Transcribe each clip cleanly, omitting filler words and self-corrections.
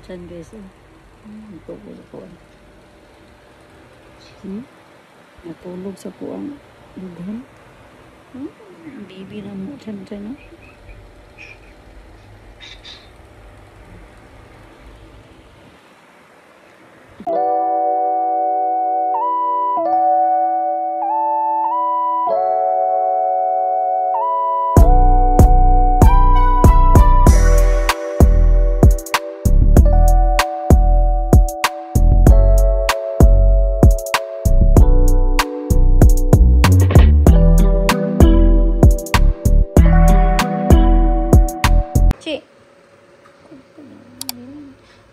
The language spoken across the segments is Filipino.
Chan guys. Ito ko. Natulog sa puang dughan. Bibi na mo Chan.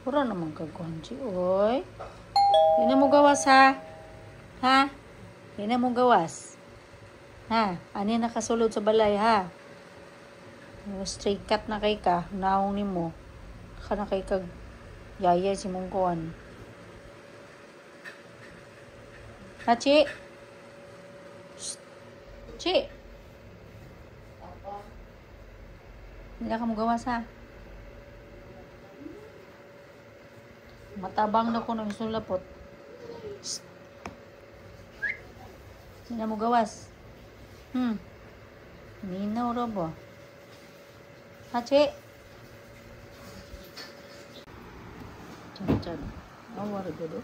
Pura naman kagkuhan si oy. Di na mo gawas ha? Ha? Di na mo gawas. Ha? Ani nakasulod sa balay ha? Straight cut na kay ka. Naong ni mo. Ka na kay kag yaya si mong kuhan. Ha, Chi? Chi? Di na ka mo gawas ha? Matabang na ko ng sulapot. Hindi na mo gawas. Minaw ra ba? Hachi? Chan. Awar gado.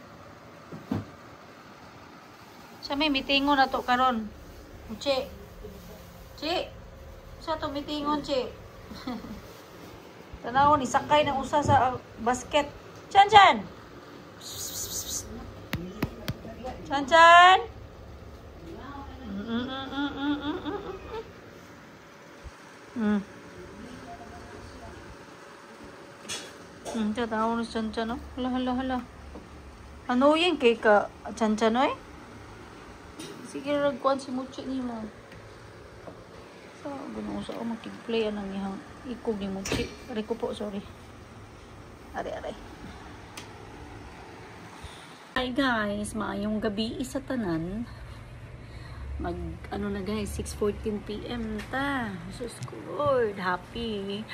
Sa may mitingon na to karon. Chi. Sa to mitingon, Chi. Tanaw ni sakay ng usa sa basket. Chan. Tatawa na Chan, oh. Hala. Ano yan kay ka Chan, oy? Sige, ragkuhan si Muchi ni mo. So, gano'n sa ako makikplay ang ihang ikog ni Muchi. Aray ko po, sorry. Aray. Hi guys, maayong gabi sa tanan. Ano na guys, 6:14 PM ta. Sus Lord, happy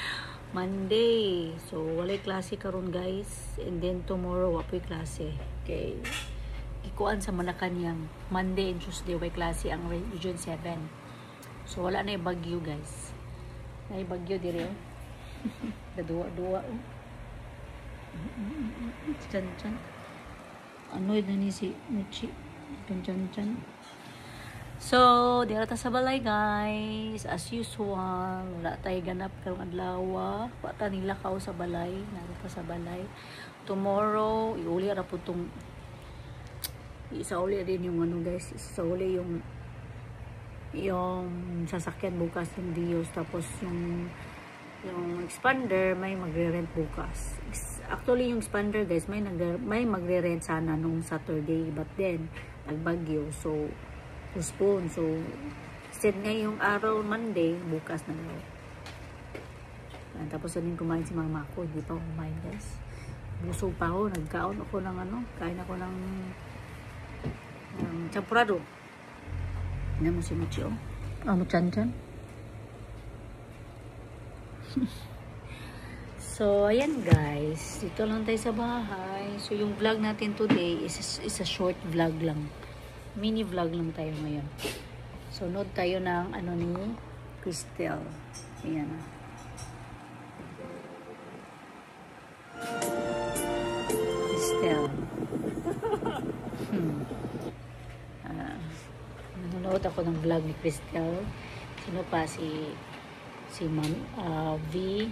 Monday. So walay klase karon guys, and then tomorrow wapoy klase. Okay. Ikuan sa Malacanang, Monday and Tuesday way klase ang Region 7. So wala na yung bagyo guys. May bagyo dire. Dadua. Chan. Anoy na ni si Muchi. Chan. So, dira ta sa balay guys. As usual, wala tayo ganap karong adlaw. Wata nila kao sa balay. Narita sa balay. Tomorrow, iuli ra po tong isauli din yung ano guys. Isauli yung sasakyan bukas ng Dios. Tapos yung expander may magre-rent bukas. Actually yung expander guys may magre-rent sana nung Saturday, but then nagbagyo, so postpone. So instead ngayong araw Monday, bukas na daw. Tapos din kumain si mama ko, hindi pa kumain guys. Busog pa ako, nagkaon ako ng kain ako ng champurado. Hindi mo si Muchi Chan. So, ayan guys. Dito lang tayo sa bahay. So, yung vlog natin today is a short vlog lang. Mini vlog lang tayo ngayon. So, nood tayo ng ni Crystal. Ayan. Crystal. Nanonood ako ng vlog ni Crystal. Sino pa? Si Ma'am V.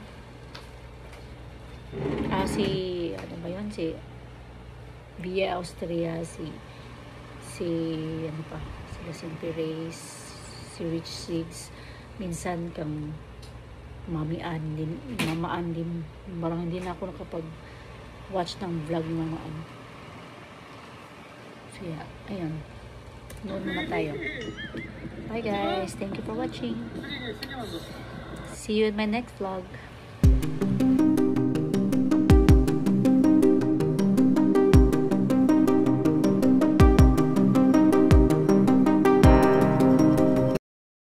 Ano ba yun? Si Via Austria, si ano pa? Sila Simple Race, si Rich Six. Minsan kang mamaan din. Marang hindi na ako nakapag-watch ng vlog ng mamaan. So yeah, ayun. Noon muna tayo. Bye guys. Thank you for watching. See you in my next vlog.